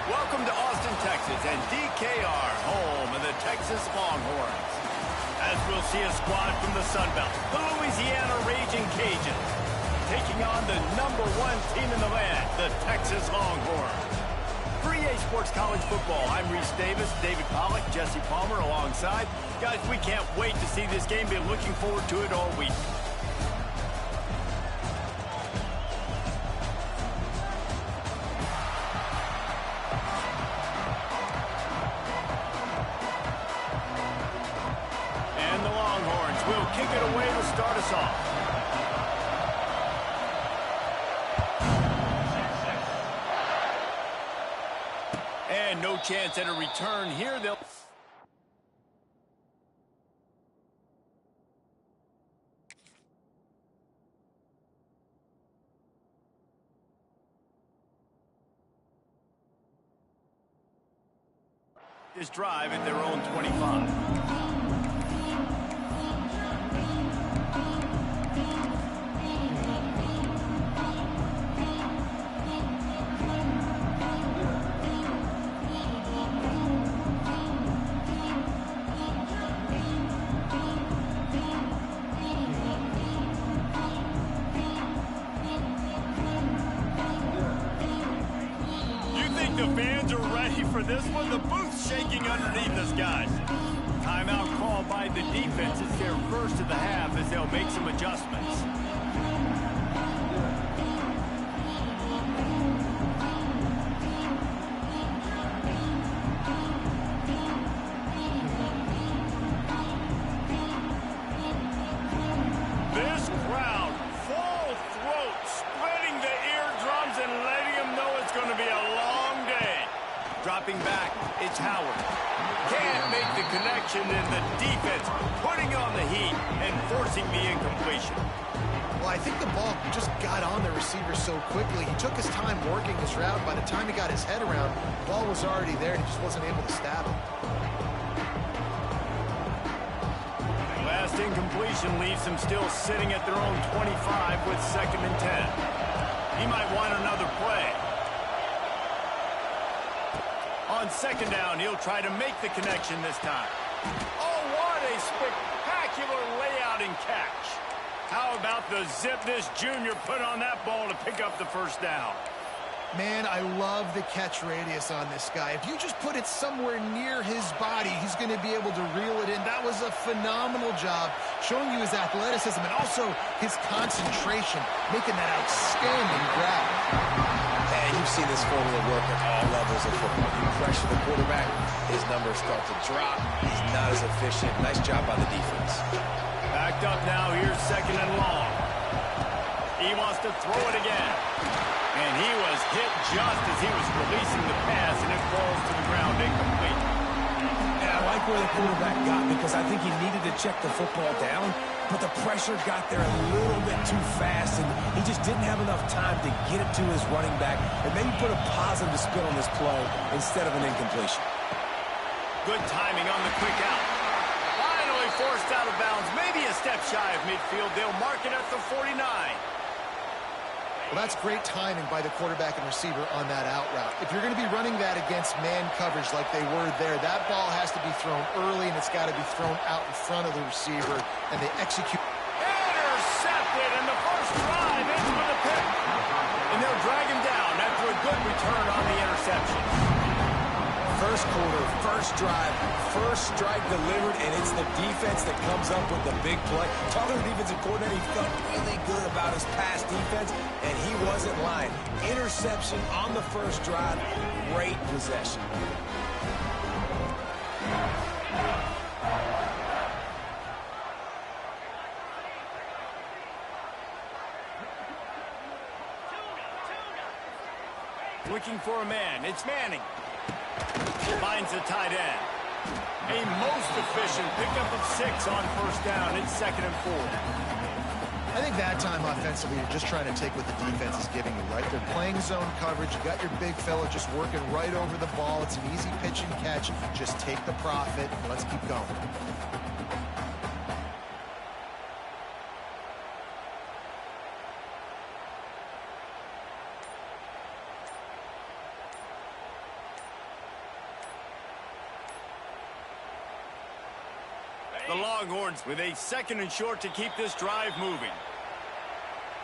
Welcome to Austin, Texas, and DKR, home of the Texas Longhorns. As we'll see a squad from the Sun Belt, the Louisiana Raging Cajuns, taking on the #1 team in the land, the Texas Longhorns. For EA Sports College Football, I'm Reese Davis, David Pollack, Jesse Palmer alongside. Guys, we can't wait to see this game. Been looking forward to it all week. And the Longhorns will kick it away to start us off. And no chance at a return here. They'll... this drive at their own 25. The fans are ready for this one. The booth's shaking underneath us, guys. Timeout called by the defense. It's their first of the half as they'll make some adjustments. This crowd, full throat, spreading the eardrums and letting them know it's going to be a long day. Dropping back, it's Howard. Can't make the connection, and the defense putting on the heat and forcing the incompletion. Well, I think the ball just got on the receiver so quickly. He took his time working his route. By the time he got his head around, the ball was already there, and he just wasn't able to stab it. Last incompletion leaves them still sitting at their own 25 with 2nd and 10. He might want another play. On 2nd down, he'll try to make the connection this time. Oh, what a spectacular layout and catch. How about the zip this junior put on that ball to pick up the first down? Man, I love the catch radius on this guy. If you just put it somewhere near his body, he's going to be able to reel it in. That was a phenomenal job, showing you his athleticism and also his concentration, making that outstanding grab. And you've seen this formula work at all levels of football. You pressure the quarterback, his numbers start to drop. He's not as efficient. Nice job by the defense. Backed up now. Here's 2nd and long. He wants to throw it again. And he was hit just as he was releasing the pass, and it falls to the ground incomplete. And I like where the quarterback got because I think he needed to check the football down, but the pressure got there a little bit too fast, and he just didn't have enough time to get it to his running back and maybe put a positive spin on this play instead of an incompletion. Good timing on the quick out. Finally forced out of bounds, maybe a step shy of midfield. They'll mark it at the 49. Well, that's great timing by the quarterback and receiver on that out route. If you're going to be running that against man coverage like they were there, that ball has to be thrown early, and it's got to be thrown out in front of the receiver, and they execute. Intercepted, and the first drive ends with a pick. And they'll drag him down after a good return on the interception. First quarter, first drive, first strike delivered, and it's the defense that comes up with the big play. Talking to the defensive coordinator, he felt really good about his pass defense, and he wasn't lying. Interception on the first drive, great possession. Looking for a man. It's Manning. Finds a tight end. A most efficient pickup of 6 on 1st down. It's 2nd and 4. I think that time offensively, you're just trying to take what the defense is giving you, right? They're playing zone coverage. You got your big fella just working right over the ball. It's an easy pitch and catch. Just take the profit. Let's keep going. The Longhorns with a 2nd and short to keep this drive moving.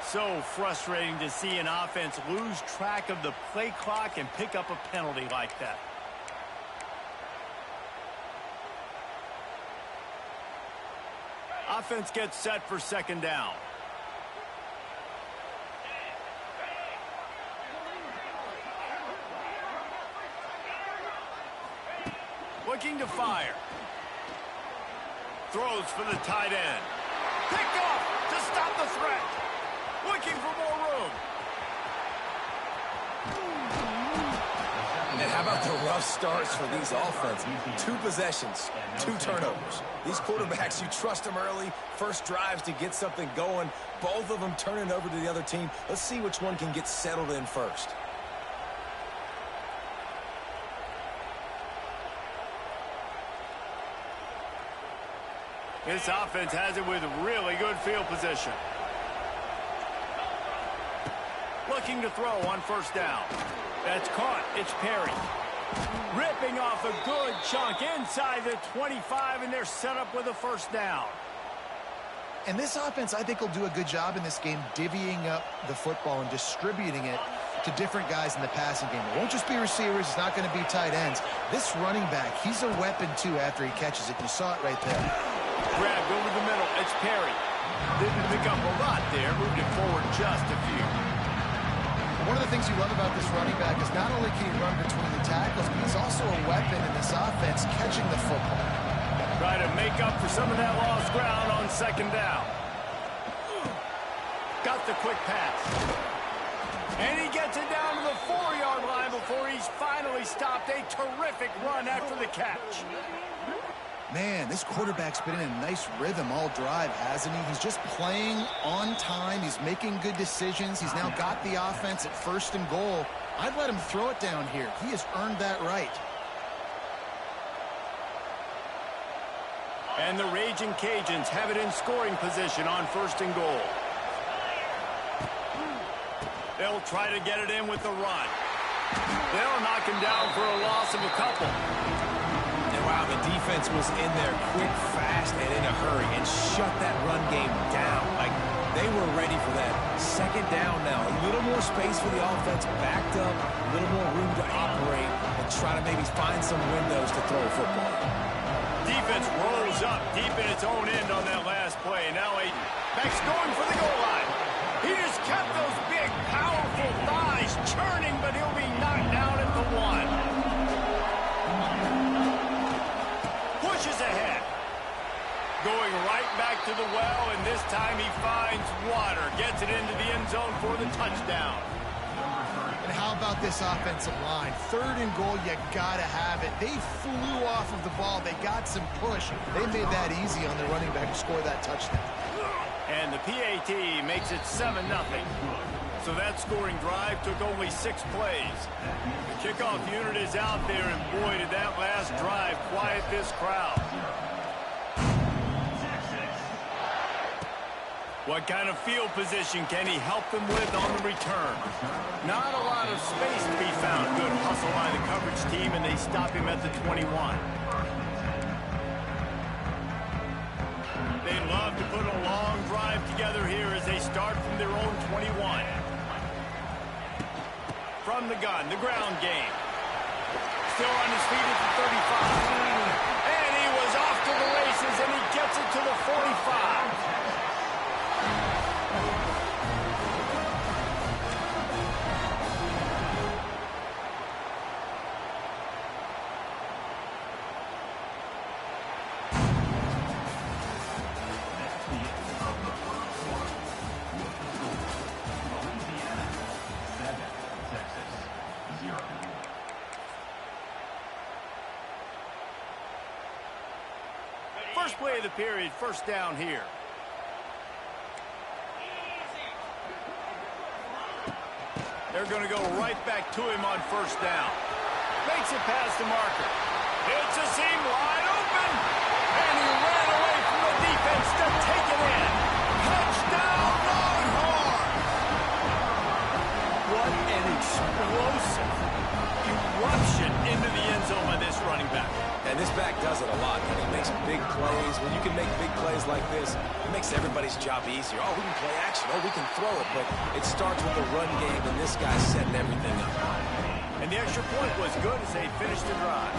So frustrating to see an offense lose track of the play clock and pick up a penalty like that. Offense gets set for 2nd down. Looking to fire. Throws for the tight end. Picked off to stop the threat. Looking for more room. And how about the rough starts for these offenses? 2 possessions, 2 turnovers. These quarterbacks, you trust them early. First drives to get something going. Both of them turning over to the other team. Let's see which one can get settled in first. This offense has it with really good field position. Looking to throw on 1st down. That's caught. It's Perry. Ripping off a good chunk inside the 25, and they're set up with a 1st down. And this offense, I think, will do a good job in this game divvying up the football and distributing it to different guys in the passing game. It won't just be receivers. It's not going to be tight ends. This running back, he's a weapon, too, after he catches it. You saw it right there. Grabbed over the middle. It's Perry. Didn't pick up a lot there. Moved it forward just a few. One of the things you love about this running back is not only can he run between the tackles, but he's also a weapon in this offense catching the football. Try to make up for some of that lost ground on 2nd down. Got the quick pass. And he gets it down to the 4-yard line before he's finally stopped. A terrific run after the catch. Man, this quarterback's been in a nice rhythm all drive, hasn't he? He's just playing on time. He's making good decisions. He's now got the offense at 1st and goal. I'd let him throw it down here. He has earned that right. And the Raging Cajuns have it in scoring position on 1st and goal. They'll try to get it in with the run. They'll knock him down for a loss of a couple. Wow, the defense was in there quick, fast, and in a hurry and shut that run game down. Like, they were ready for that. 2nd down now. A little more space for the offense, backed up, a little more room to operate, and try to maybe find some windows to throw a football. Defense rolls up deep in its own end on that last play. Now Aiden Beck's going for the goal line. He just kept those big, powerful thighs churning, but he'll be knocked down at the 1. Pushes ahead. Going right back to the well, and this time he finds water. Gets it into the end zone for the touchdown. And how about this offensive line? 3rd and goal, you got to have it. They flew off of the ball. They got some push. They made that easy on the running back to score that touchdown. And the PAT makes it 7-0. So that scoring drive took only 6 plays. The kickoff unit is out there, and boy, did that last drive quiet this crowd. What kind of field position can he help them with on the return? Not a lot of space to be found. Good hustle by the coverage team, and they stop him at the 21. They love to put a long drive together here as they start from their own 21. From the gun, the ground game. Still on his feet at the 35. And he was off to the races, and he gets it to the 45. First play of the period, 1st down here. They're going to go right back to him on 1st down. Makes it past the marker. It's a seam wide open. And he ran away from the defense to take it in. Touchdown, Longhorns! What an explosive eruption into the end zone by this running back. And this back does it a lot. He makes makes big plays. When you can make big plays like this, it makes everybody's job easier. Oh, we can play action. Oh, we can throw it. But it starts with the run game, and this guy's setting everything up. And the extra point was good as they finished the drive.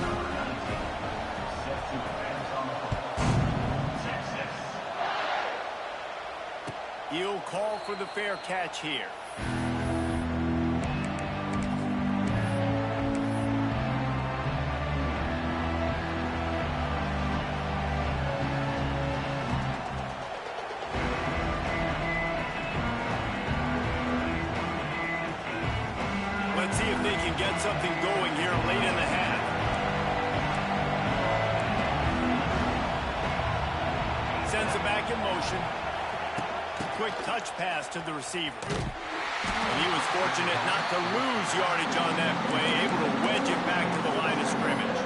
He'll call for the fair catch here. Let's see if they can get something going here late in the half. Sends it back in motion. Quick touch pass to the receiver. And he was fortunate not to lose yardage on that play, able to wedge it back to the line of scrimmage.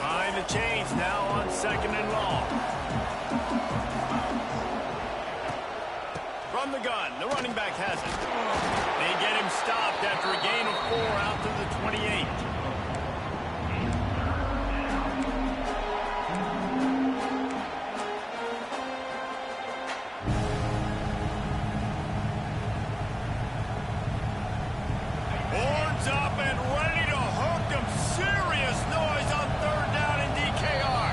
Behind the chains now on 2nd and long. From the gun, the running back has it. They get him stopped after a gain of 4 out to the 28. Horns up and ready to hook them. Serious noise on 3rd down in DKR.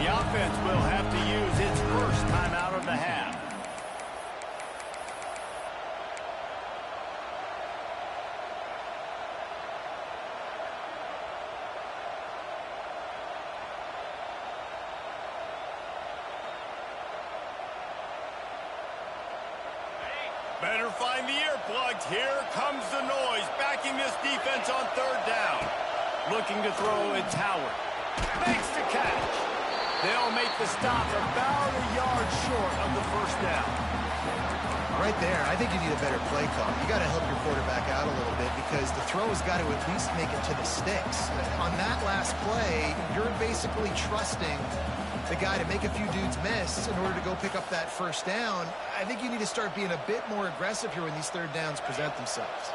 The offense will have to use its first time out of the half. Better find the earplugs. Here comes the noise, backing this defense on 3rd down. Looking to throw, it's Howard. Makes the catch. They'll make the stop about a yard short of the 1st down. Right there, I think you need a better play call. You got to help your quarterback out a little bit because the throw has got to at least make it to the sticks. On that last play, you're basically trusting the guy to make a few dudes miss in order to go pick up that 1st down. I think you need to start being a bit more aggressive here when these 3rd downs present themselves.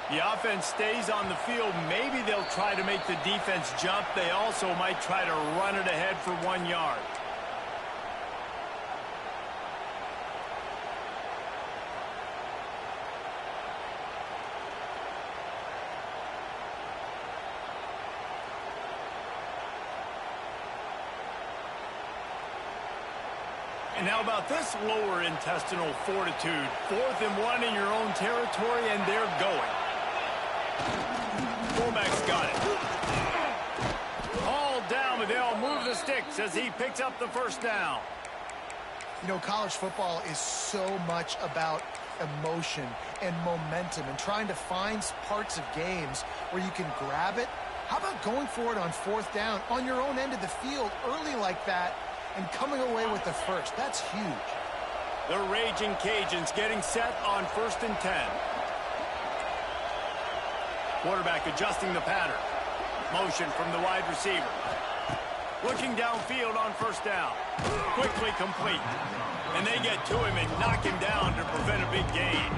The offense stays on the field. Maybe they'll try to make the defense jump. They also might try to run it ahead for 1 yard. And how about this lower intestinal fortitude? 4th and 1 in your own territory, and they're going. Fullback's got it. All down, but they'll move the sticks as he picks up the 1st down. You know, college football is so much about emotion and momentum and trying to find parts of games where you can grab it. How about going for it on 4th down on your own end of the field early like that and coming away with the 1st? That's huge. The Raging Cajuns getting set on 1st and 10. Quarterback adjusting the pattern. Motion from the wide receiver. Looking downfield on 1st down. Quickly complete. And they get to him and knock him down to prevent a big gain.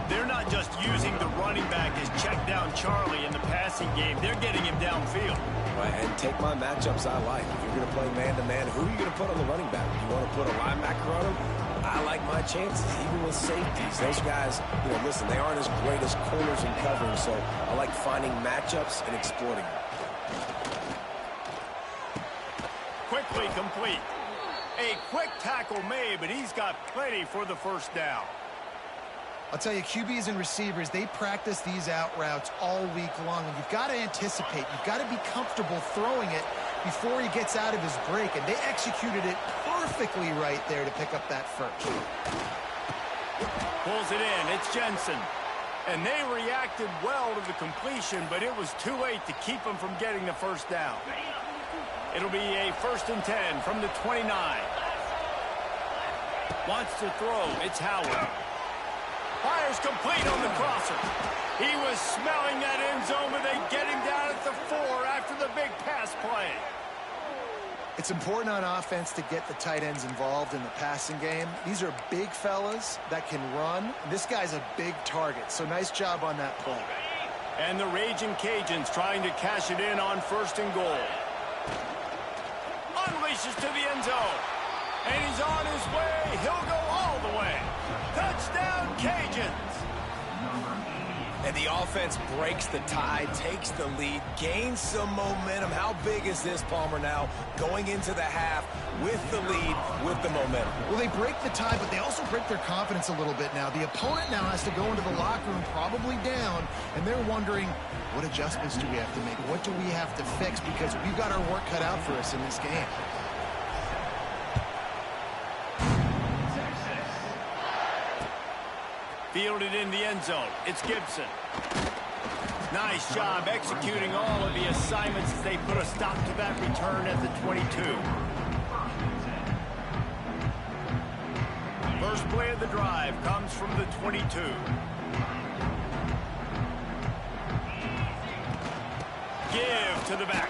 They're not just using the running back as check down Charlie in the passing game. They're getting him downfield. Right, and take my matchups I like. If you're going to play man-to-man, who are you going to put on the running back? You want to put a linebacker on him? I like my chances, even with safeties. Those guys, you know, listen, they aren't as great as corners and covering, so I like finding matchups and exploiting them. Quickly complete. A quick tackle made, but he's got plenty for the 1st down. I'll tell you, QBs and receivers, they practice these out routes all week long, and you've got to anticipate. You've got to be comfortable throwing it before he gets out of his break, and they executed it perfectly right there to pick up that 1st. Pulls it in. It's Jensen. And they reacted well to the completion, but it was too late to keep them from getting the 1st down. It'll be a 1st and 10 from the 29. Wants to throw. It's Howard. Fires complete on the crosser. He was smelling that end zone, but they get him down at the 4 after the big pass play. It's important on offense to get the tight ends involved in the passing game. These are big fellas that can run. This guy's a big target, so nice job on that play. And the Raging Cajuns trying to cash it in on 1st and goal. Unleashes to the end zone. And he's on his way. He'll go all the way. Touchdown, Cajuns. And the offense breaks the tie, takes the lead, gains some momentum. How big is this, Palmer, now? Going into the half with the lead, with the momentum. Well, they break the tie, but they also break their confidence a little bit now. The opponent now has to go into the locker room probably down, and they're wondering, what adjustments do we have to make? What do we have to fix? Because we've got our work cut out for us in this game. Fielded in the end zone. It's Gibson. Nice job executing all of the assignments as they put a stop to that return at the 22. First play of the drive comes from the 22. Give to the back.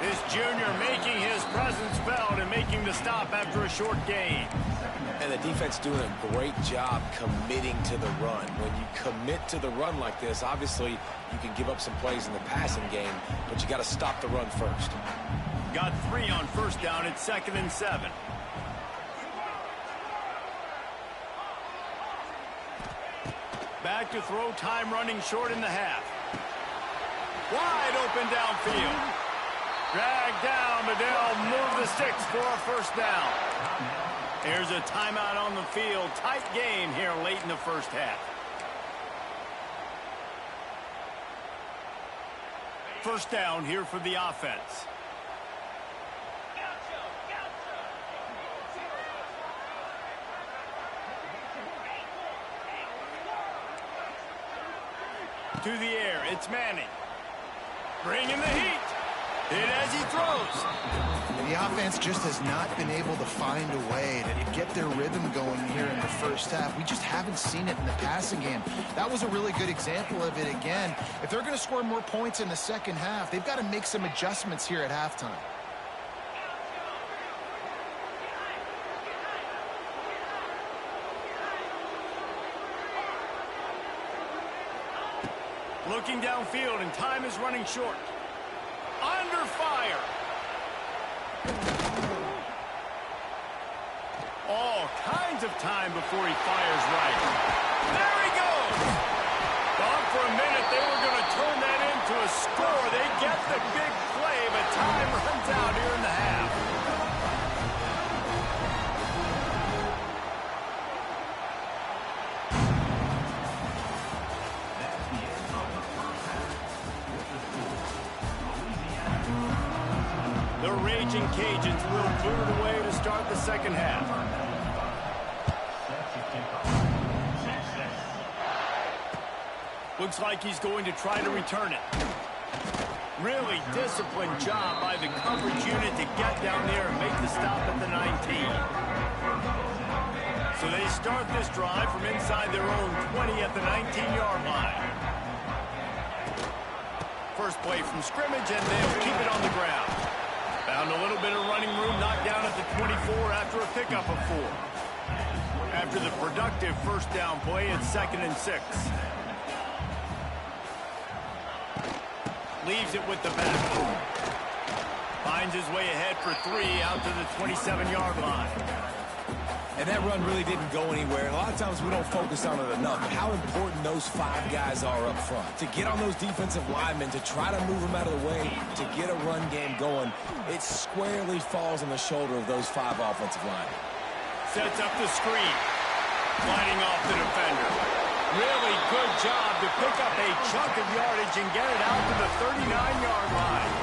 This junior making his presence felt and making the stop after a short gain. And the defense doing a great job committing to the run. When you commit to the run like this, obviously you can give up some plays in the passing game, but you got to stop the run first. Got 3 on 1st down. It's 2nd and 7. Back to throw, time running short in the half. Wide open downfield. Dragged down, but they'll move the sticks for a 1st down. There's a timeout on the field. Tight game here late in the 1st half. 1st down here for the offense. To the air, it's Manning. Bringing the heat. Hit as he throws. The offense just has not been able to find a way to get their rhythm going here in the 1st half. We just haven't seen it in the passing game. That was a really good example of it again. If they're going to score more points in the 2nd half, they've got to make some adjustments here at halftime. Looking downfield, and time is running short. Under fire. All kinds of time before he fires right. There he goes. Thought for a minute they were going to turn that into a score. They get the big play, but time runs out here in the half. The Raging Cajuns will boot it away to start the 2nd half. Looks like he's going to try to return it. Really disciplined job by the coverage unit to get down there and make the stop at the 19. So they start this drive from inside their own 20 at the 19-yard line. First play from scrimmage, and they'll keep it on the ground. Found a little bit of running room, knocked down at the 24 after a pickup of 4. After the productive 1st down play, it's 2nd and 6. Leaves it with the back. Finds his way ahead for 3 out to the 27-yard line. And that run really didn't go anywhere. And a lot of times we don't focus on it enough. But how important those 5 guys are up front. To get on those defensive linemen, to try to move them out of the way, to get a run game going, it squarely falls on the shoulder of those 5 offensive linemen. Sets up the screen. Sliding off the defender. Really good job to pick up a chunk of yardage and get it out to the 39-yard line.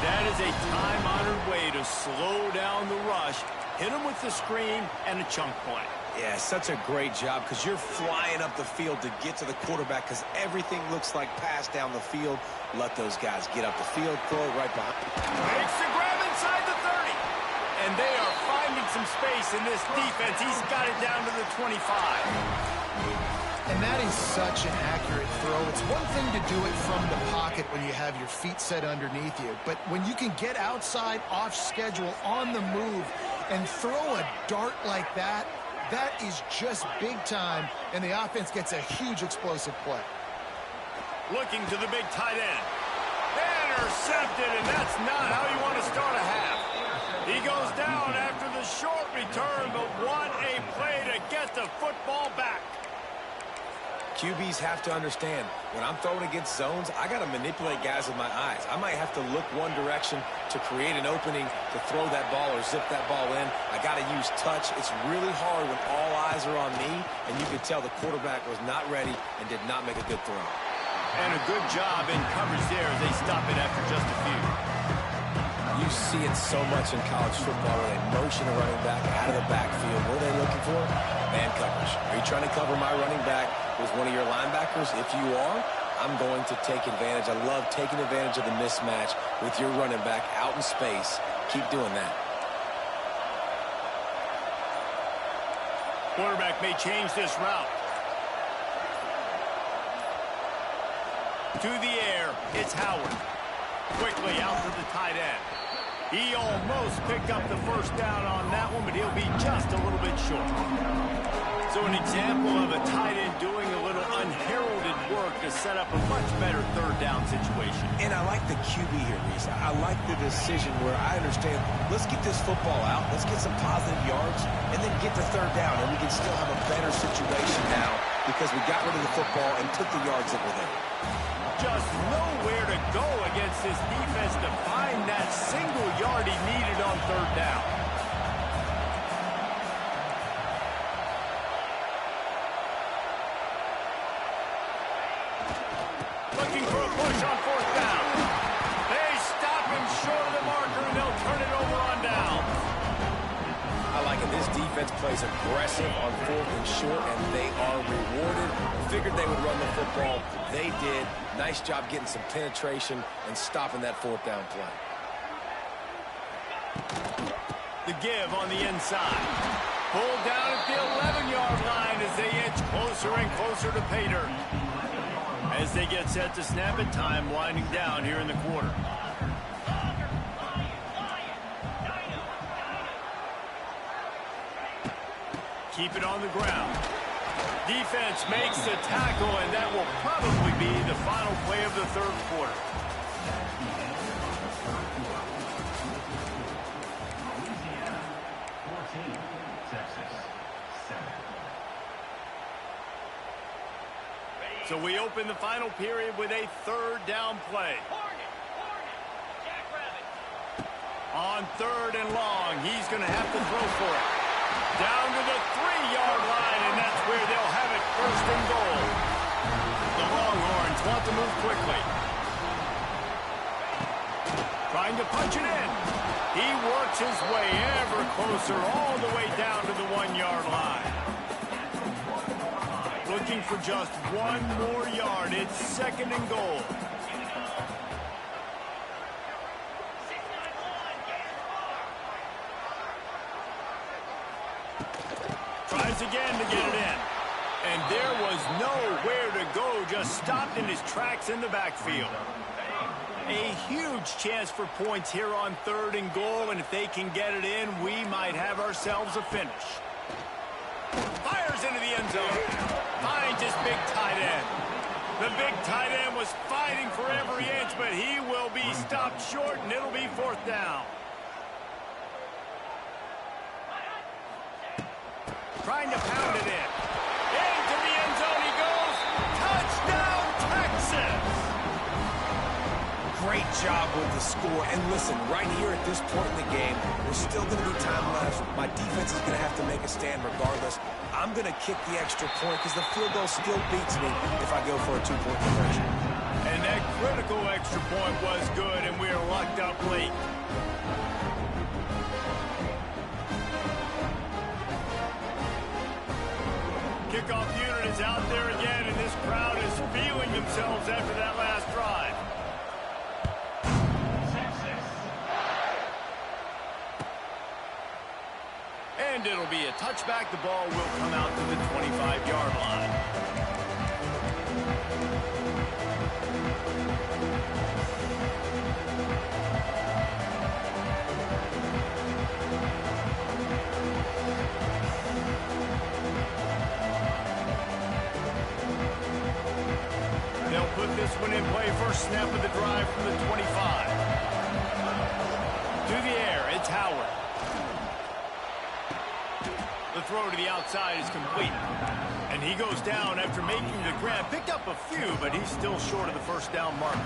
That is a time-honored way to slow down the rush. Hit him with the screen and a chunk play. Yeah, such a great job because you're flying up the field to get to the quarterback because everything looks like pass down the field. Let those guys get up the field, throw it right behind. Makes the grab inside the 30. And they are finding some space in this defense. He's got it down to the 25. And that is such an accurate throw. It's one thing to do it from the pocket when you have your feet set underneath you, but when you can get outside, off schedule, on the move, and throw a dart like that, that is just big time, and the offense gets a huge explosive play. Looking to the big tight end. Intercepted, and that's not how you want to start a half. He goes down after the short return, but what a play to get the football back. QBs have to understand, when I'm throwing against zones, I got to manipulate guys with my eyes. I might have to look one direction to create an opening to throw that ball or zip that ball in. I got to use touch. It's really hard when all eyes are on me, and you can tell the quarterback was not ready and did not make a good throw. And a good job in coverage there as they stop it after just a few. You see it so much in college football where they motion a running back out of the backfield. What are they looking for? Man coverage. Are you trying to cover my running back with one of your linebackers? If you are, I'm going to take advantage. I love taking advantage of the mismatch with your running back out in space. Keep doing that. Quarterback may change this route. To the air, it's Howard. Quickly out to the tight end. He almost picked up the first down on that one, but he'll be just a little bit short. So an example of a tight end doing a little unheralded work to set up a much better third down situation. And I like the QB here, Reese. I like the decision where I understand, let's get this football out, let's get some positive yards, and then get to third down, and we can still have a better situation now because we got rid of the football and took the yards that were there. Just nowhere to go against this defense to find that single yard he needed on third down. Looking for a push on fourth down. They stop him short of the marker, and they'll turn it over on down. I like it. This defense plays aggressive on fourth and short, and they are rewarded. Figured they would run the football. They did. Nice job getting some penetration and stopping that fourth down play. The give on the inside. Pulled down at the 11-yard line as they inch closer and closer to pay dirt. As they get set to snap it, time winding down here in the quarter. Keep it on the ground. Defense makes the tackle, and that will probably be the final play of the third quarter. So we open the final period with a third down play. On third and long, he's going to have to throw for it. Down to the 3-yard line, and that's where they'll have it first and goal. The Longhorns want to move quickly. Trying to punch it in. He works his way ever closer all the way down to the 1-yard line. Looking for just one more yard. It's second and goal. Tries again to get it in. And there was nowhere to go, just stopped in his tracks in the backfield. A huge chance for points here on third and goal, and if they can get it in, we might have ourselves a finish. Fires into the end zone. Finds his big tight end. The big tight end was fighting for every inch, but he will be stopped short, and it'll be fourth down. Trying to pound it in. Into the end zone he goes. Touchdown, Texas! Great job with the score. And listen, right here at this point in the game, there's still going to be time left. My defense is going to have to make a stand regardless. I'm going to kick the extra point because the field goal still beats me if I go for a 2-point conversion. And that critical extra point was good, and we're locked up late. Kickoff unit is out there again, and this crowd is feeling themselves after that last drive. And it'll be a touchback. The ball will come out to the 25-yard line. They'll put this one in play. First snap of the drive from the 25. To the air, it's Howard. The throw to the outside is complete. And he goes down after making the grab. Picked up a few, but he's still short of the first down marker.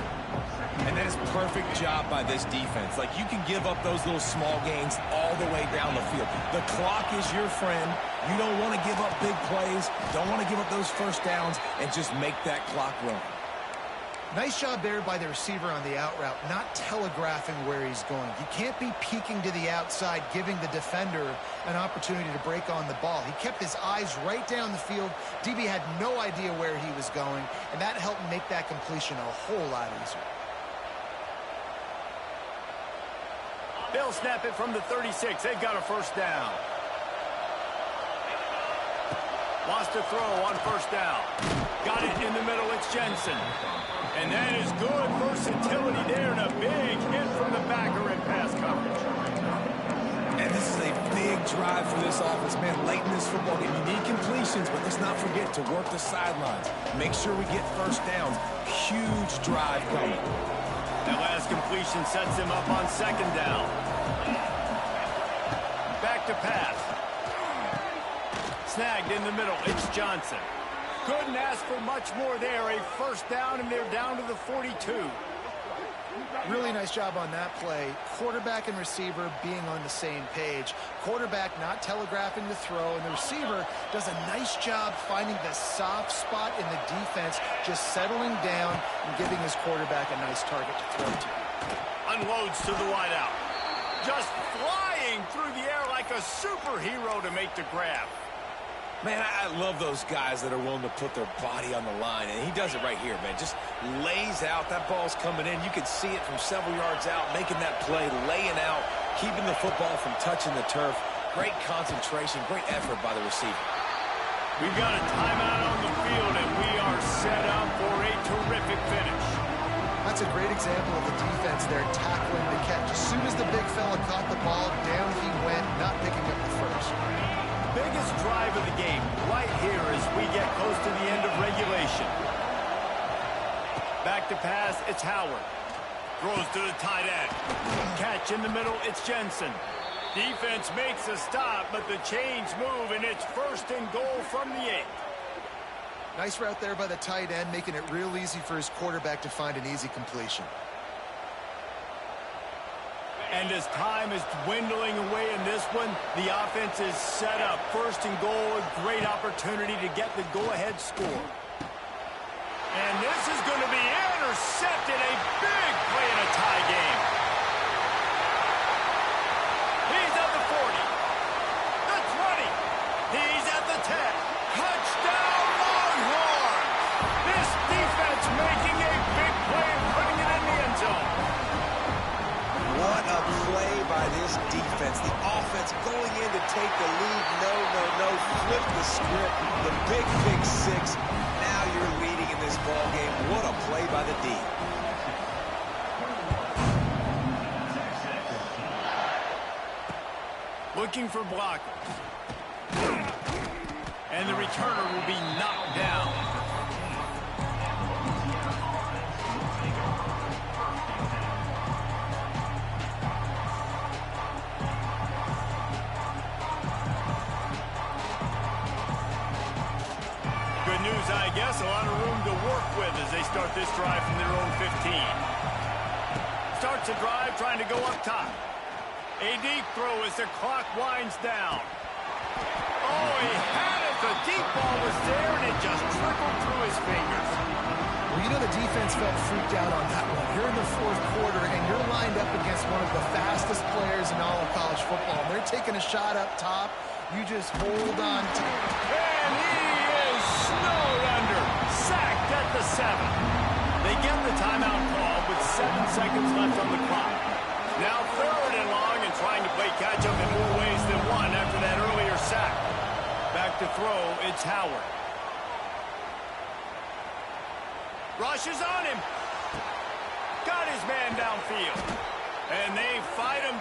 And that is perfect job by this defense. Like, you can give up those little small gains all the way down the field. The clock is your friend. You don't want to give up big plays. Don't want to give up those first downs and just make that clock run. Nice job there by the receiver on the out route, not telegraphing where he's going. He can't be peeking to the outside, giving the defender an opportunity to break on the ball. He kept his eyes right down the field. DB had no idea where he was going, and that helped make that completion a whole lot easier. They'll snap it from the 36. They've got a first down. Lost a throw on first down. Got it in the middle. It's Jensen. And that is good versatility there and a big hit from the backer in pass coverage. And this is a big drive for this offense, man. Late in this football game, you need completions, but let's not forget to work the sidelines. Make sure we get first downs. Huge drive coming. That last completion sets him up on second down. Back to pass. Snagged in the middle. It's Johnson. Couldn't ask for much more there. A first down, and they're down to the 42. Really nice job on that play. Quarterback and receiver being on the same page. Quarterback not telegraphing the throw, and the receiver does a nice job finding the soft spot in the defense, just settling down and giving his quarterback a nice target to throw to. Unloads to the wideout. Just flying through the air like a superhero to make the grab. Man, I love those guys that are willing to put their body on the line, and he does it right here, man. Just lays out. That ball's coming in. You can see it from several yards out, making that play, laying out, keeping the football from touching the turf. Great concentration, great effort by the receiver. We've got a timeout on the field, and we are set up for a terrific finish. That's a great example of the defense there tackling the catch. As soon as the big fella caught the ball, down he went, not picking up the first. Biggest drive of the game right here as we get close to the end of regulation. Back to pass, it's Howard. Throws to the tight end. Catch in the middle, it's Jensen. Defense makes a stop, but the chains move, and it's first and goal from the 8. Nice route there by the tight end, making it real easy for his quarterback to find an easy completion. And as time is dwindling away in this one, the offense is set up. First and goal, a great opportunity to get the go-ahead score. And this is going to be intercepted. A big play in a tie game. He's at the 40. The 20. He's at the 10. Touchdown, Longhorns! This defense making a big play and putting it in the end zone. What a play by this defense. The offense going in to take the lead. No. Flip the script. The big pick six. Now you're leading in this ball game. What a play by the D. Looking for blockers. And the returner will be knocked down. Good news, I guess. A lot of room to work with as they start this drive from their own 15. Starts the drive trying to go up top. A deep throw as the clock winds down. Oh, he had it. The deep ball was there, and it just trickled through his fingers. Well, you know the defense felt freaked out on that one. You're in the fourth quarter, and you're lined up against one of the fastest players in all of college football. And they're taking a shot up top. You just hold on to it. And he is snowed under. Sacked at the 7. They get the timeout call with 7 seconds left on the clock. Now 3rd and long and trying to play catch-up in more ways than one after that earlier to throw, it's Howard. Rushes on him. Got his man downfield. And they fight him.